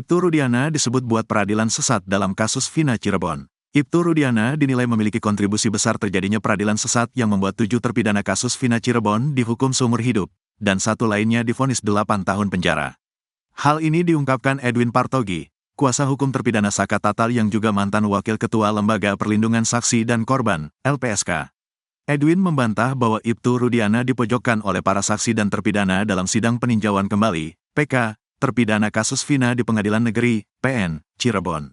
Ibtu Rudiana disebut buat peradilan sesat dalam kasus Vina Cirebon. Ibtu Rudiana dinilai memiliki kontribusi besar terjadinya peradilan sesat yang membuat 7 terpidana kasus Vina Cirebon dihukum seumur hidup, dan 1 lainnya divonis 8 tahun penjara. Hal ini diungkapkan Edwin Partogi, kuasa hukum terpidana Saka Tatal yang juga mantan Wakil Ketua Lembaga Perlindungan Saksi dan Korban, LPSK. Edwin membantah bahwa Ibtu Rudiana dipojokkan oleh para saksi dan terpidana dalam sidang peninjauan kembali, PK, terpidana kasus Vina di Pengadilan Negeri, PN, Cirebon.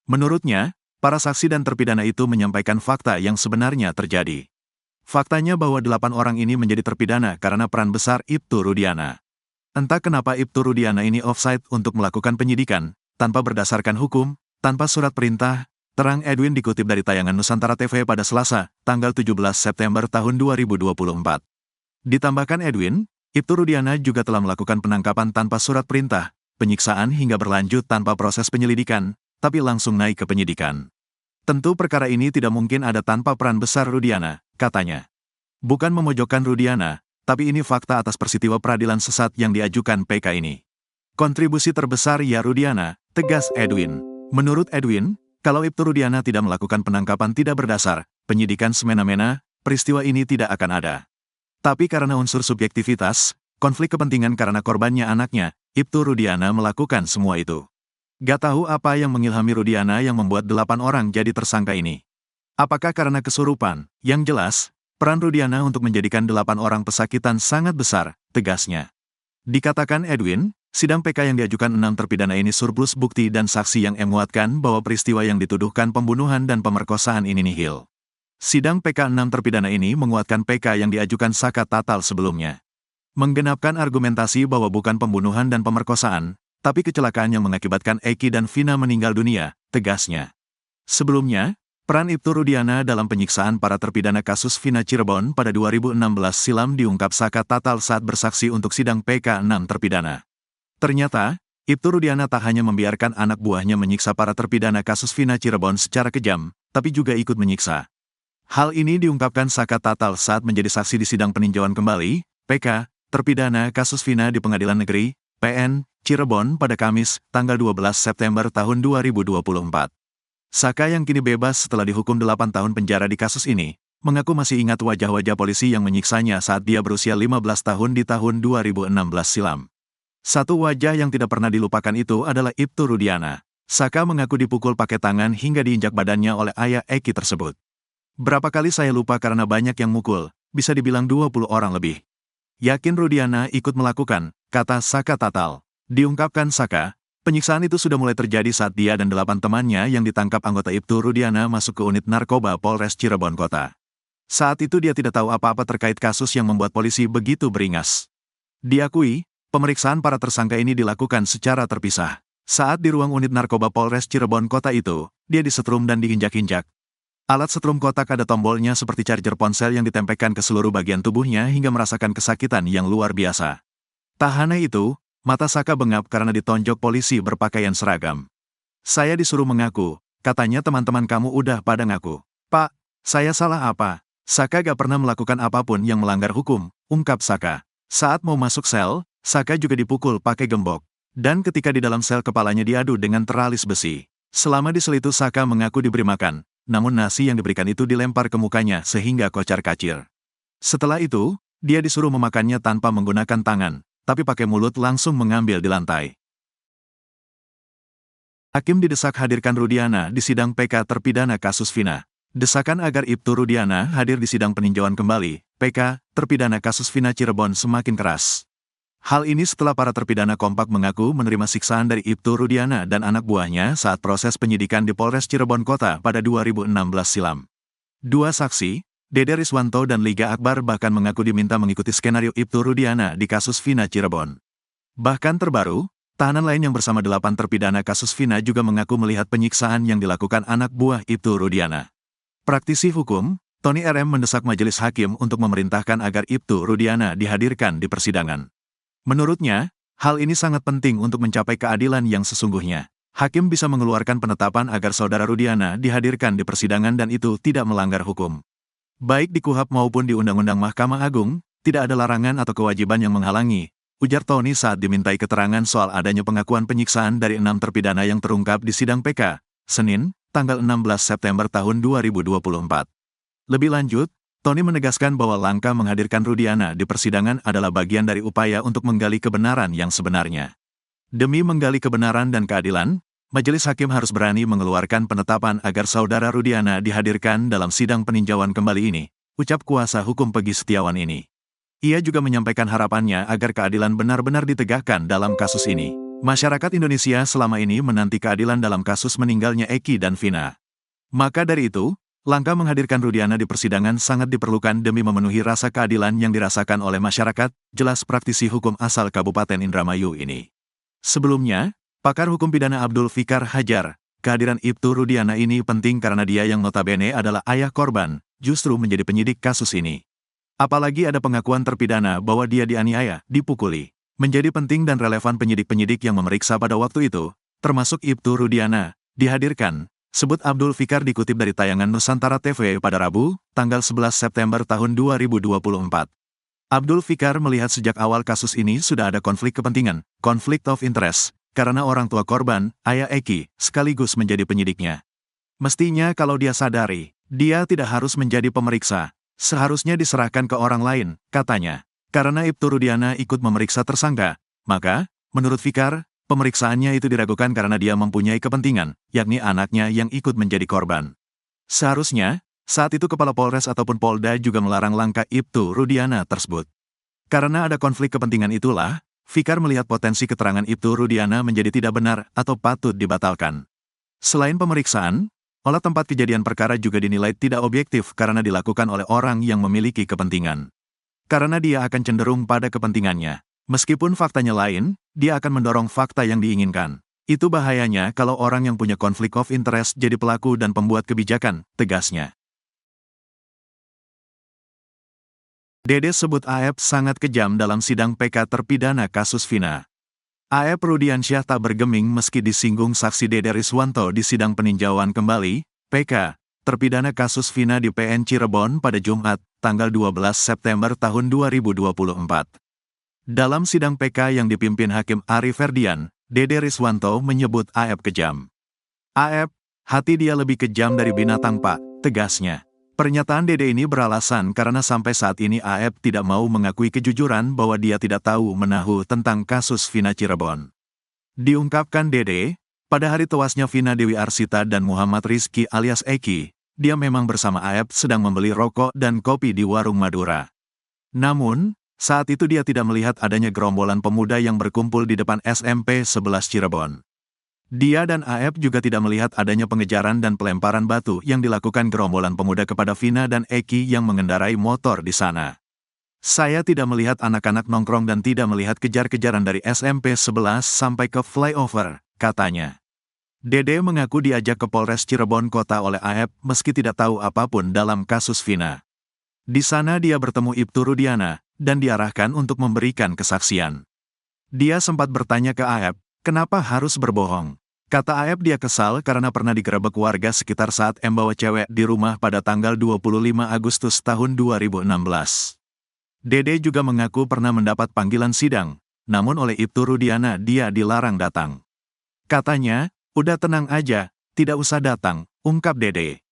Menurutnya, para saksi dan terpidana itu menyampaikan fakta yang sebenarnya terjadi. Faktanya bahwa 8 orang ini menjadi terpidana karena peran besar Ibtu Rudiana. Entah kenapa Ibtu Rudiana ini offside untuk melakukan penyidikan, tanpa berdasarkan hukum, tanpa surat perintah, terang Edwin dikutip dari tayangan Nusantara TV pada Selasa, tanggal 17 September tahun 2024. Ditambahkan Edwin, Ibtu Rudiana juga telah melakukan penangkapan tanpa surat perintah, penyiksaan hingga berlanjut tanpa proses penyelidikan, tapi langsung naik ke penyidikan. Tentu perkara ini tidak mungkin ada tanpa peran besar Rudiana, katanya. Bukan memojokkan Rudiana, tapi ini fakta atas peristiwa peradilan sesat yang diajukan PK ini. Kontribusi terbesar ya Rudiana, tegas Edwin. Menurut Edwin, kalau Ibtu Rudiana tidak melakukan penangkapan tidak berdasar, penyidikan semena-mena, peristiwa ini tidak akan ada. Tapi karena unsur subjektivitas, konflik kepentingan karena korbannya anaknya, Ibtu Rudiana melakukan semua itu. Gak tahu apa yang mengilhami Rudiana yang membuat 8 orang jadi tersangka ini. Apakah karena kesurupan? Yang jelas, peran Rudiana untuk menjadikan 8 orang pesakitan sangat besar, tegasnya. Dikatakan Edwin, sidang PK yang diajukan 6 terpidana ini surplus bukti dan saksi yang menguatkan bahwa peristiwa yang dituduhkan pembunuhan dan pemerkosaan ini nihil. Sidang PK 6 terpidana ini menguatkan PK yang diajukan Saka Tatal sebelumnya. Menggenapkan argumentasi bahwa bukan pembunuhan dan pemerkosaan, tapi kecelakaan yang mengakibatkan Eki dan Vina meninggal dunia, tegasnya. Sebelumnya, peran Ibtu Rudiana dalam penyiksaan para terpidana kasus Vina Cirebon pada 2016 silam diungkap Saka Tatal saat bersaksi untuk sidang PK 6 terpidana. Ternyata, Ibtu Rudiana tak hanya membiarkan anak buahnya menyiksa para terpidana kasus Vina Cirebon secara kejam, tapi juga ikut menyiksa. Hal ini diungkapkan Saka Tatal saat menjadi saksi di sidang peninjauan kembali, PK, terpidana kasus Vina di Pengadilan Negeri, PN, Cirebon pada Kamis, tanggal 12 September tahun 2024. Saka yang kini bebas setelah dihukum 8 tahun penjara di kasus ini, mengaku masih ingat wajah-wajah polisi yang menyiksanya saat dia berusia 15 tahun di tahun 2016 silam. Satu wajah yang tidak pernah dilupakan itu adalah Ibtu Rudiana. Saka mengaku dipukul pakai tangan hingga diinjak badannya oleh ayah Eki tersebut. Berapa kali saya lupa karena banyak yang mukul, bisa dibilang 20 orang lebih. Yakin Rudiana ikut melakukan, kata Saka Tatal. Diungkapkan Saka, penyiksaan itu sudah mulai terjadi saat dia dan 8 temannya yang ditangkap anggota Ibtu Rudiana masuk ke unit narkoba Polres Cirebon Kota. Saat itu dia tidak tahu apa-apa terkait kasus yang membuat polisi begitu beringas. Diakui, pemeriksaan para tersangka ini dilakukan secara terpisah. Saat di ruang unit narkoba Polres Cirebon Kota itu, dia disetrum dan diinjak-injak. Alat setrum kotak ada tombolnya seperti charger ponsel yang ditempelkan ke seluruh bagian tubuhnya hingga merasakan kesakitan yang luar biasa. Tak hanya itu, mata Saka bengap karena ditonjok polisi berpakaian seragam. Saya disuruh mengaku, katanya teman-teman kamu udah pada ngaku. Pak, saya salah apa? Saka gak pernah melakukan apapun yang melanggar hukum, ungkap Saka. Saat mau masuk sel, Saka juga dipukul pakai gembok. Dan ketika di dalam sel kepalanya diadu dengan teralis besi. Selama di sel itu Saka mengaku diberi makan, namun nasi yang diberikan itu dilempar ke mukanya sehingga kocar-kacir. Setelah itu, dia disuruh memakannya tanpa menggunakan tangan, tapi pakai mulut langsung mengambil di lantai. Hakim didesak hadirkan Rudiana di sidang PK terpidana kasus Vina. Desakan agar Ibtu Rudiana hadir di sidang peninjauan kembali, PK, terpidana kasus Vina Cirebon semakin keras. Hal ini setelah para terpidana kompak mengaku menerima siksaan dari Ibtu Rudiana dan anak buahnya saat proses penyidikan di Polres Cirebon Kota pada 2016 silam. Dua saksi, Dede Riswanto dan Liga Akbar bahkan mengaku diminta mengikuti skenario Ibtu Rudiana di kasus Vina Cirebon. Bahkan terbaru, tahanan lain yang bersama 8 terpidana kasus Vina juga mengaku melihat penyiksaan yang dilakukan anak buah Ibtu Rudiana. Praktisi hukum, Tony RM mendesak majelis hakim untuk memerintahkan agar Ibtu Rudiana dihadirkan di persidangan. Menurutnya, hal ini sangat penting untuk mencapai keadilan yang sesungguhnya. Hakim bisa mengeluarkan penetapan agar saudara Rudiana dihadirkan di persidangan dan itu tidak melanggar hukum. Baik di KUHP maupun di Undang-Undang Mahkamah Agung, tidak ada larangan atau kewajiban yang menghalangi, ujar Tony saat dimintai keterangan soal adanya pengakuan penyiksaan dari 6 terpidana yang terungkap di sidang PK, Senin, tanggal 16 September tahun 2024. Lebih lanjut, Tony menegaskan bahwa langkah menghadirkan Rudiana di persidangan adalah bagian dari upaya untuk menggali kebenaran yang sebenarnya. Demi menggali kebenaran dan keadilan, majelis hakim harus berani mengeluarkan penetapan agar saudara Rudiana dihadirkan dalam sidang peninjauan kembali ini, ucap kuasa hukum Peggy Setiawan ini. Ia juga menyampaikan harapannya agar keadilan benar-benar ditegakkan dalam kasus ini. Masyarakat Indonesia selama ini menanti keadilan dalam kasus meninggalnya Eki dan Vina. Maka dari itu, langkah menghadirkan Rudiana di persidangan sangat diperlukan demi memenuhi rasa keadilan yang dirasakan oleh masyarakat, jelas praktisi hukum asal Kabupaten Indramayu ini. Sebelumnya, pakar hukum pidana Abdul Fikar Hajar, kehadiran Ibtu Rudiana ini penting karena dia yang notabene adalah ayah korban, justru menjadi penyidik kasus ini. Apalagi ada pengakuan terpidana bahwa dia dianiaya, dipukuli. Menjadi penting dan relevan penyidik-penyidik yang memeriksa pada waktu itu, termasuk Ibtu Rudiana, dihadirkan, sebut Abdul Fikar dikutip dari tayangan Nusantara TV pada Rabu, tanggal 11 September tahun 2024. Abdul Fikar melihat sejak awal kasus ini sudah ada konflik kepentingan, conflict of interest, karena orang tua korban, ayah Eki, sekaligus menjadi penyidiknya. Mestinya kalau dia sadari, dia tidak harus menjadi pemeriksa, seharusnya diserahkan ke orang lain, katanya. Karena Ibtu Rudiana ikut memeriksa tersangka, maka, menurut Fikar, pemeriksaannya itu diragukan karena dia mempunyai kepentingan, yakni anaknya yang ikut menjadi korban. Seharusnya, saat itu Kepala Polres ataupun Polda juga melarang langkah Ibtu Rudiana tersebut. Karena ada konflik kepentingan itulah, Fikar melihat potensi keterangan Ibtu Rudiana menjadi tidak benar atau patut dibatalkan. Selain pemeriksaan, olah tempat kejadian perkara juga dinilai tidak objektif karena dilakukan oleh orang yang memiliki kepentingan. Karena dia akan cenderung pada kepentingannya. Meskipun faktanya lain, dia akan mendorong fakta yang diinginkan. Itu bahayanya kalau orang yang punya konflik of interest jadi pelaku dan pembuat kebijakan, tegasnya. Dede sebut AF sangat kejam dalam sidang PK terpidana kasus Vina. AF Rudiansyah tak bergeming meski disinggung saksi Dede Riswanto di sidang peninjauan kembali, PK, terpidana kasus Vina di PN Cirebon pada Jumat, tanggal 12 September tahun 2024. Dalam sidang PK yang dipimpin Hakim Ari Ferdian, Dede Riswanto menyebut AF kejam. AF, hati dia lebih kejam dari binatang Pak, tegasnya. Pernyataan Dede ini beralasan karena sampai saat ini AF tidak mau mengakui kejujuran bahwa dia tidak tahu menahu tentang kasus Vina Cirebon. Diungkapkan Dede, pada hari tewasnya Vina Dewi Arsita dan Muhammad Rizky alias Eki, dia memang bersama AF sedang membeli rokok dan kopi di warung Madura. Namun, saat itu dia tidak melihat adanya gerombolan pemuda yang berkumpul di depan SMP 11 Cirebon. Dia dan AF juga tidak melihat adanya pengejaran dan pelemparan batu yang dilakukan gerombolan pemuda kepada Vina dan Eki yang mengendarai motor di sana. Saya tidak melihat anak-anak nongkrong dan tidak melihat kejar-kejaran dari SMP 11 sampai ke flyover, katanya. Dede mengaku diajak ke Polres Cirebon Kota oleh AF meski tidak tahu apapun dalam kasus Vina. Di sana dia bertemu Ibtu Rudiana dan diarahkan untuk memberikan kesaksian. Dia sempat bertanya ke AF, kenapa harus berbohong? Kata AF dia kesal karena pernah digerebek warga sekitar saat membawa cewek di rumah pada tanggal 25 Agustus tahun 2016. Dede juga mengaku pernah mendapat panggilan sidang, namun oleh Ibtu Rudiana dia dilarang datang. Katanya, udah tenang aja, tidak usah datang, ungkap Dede.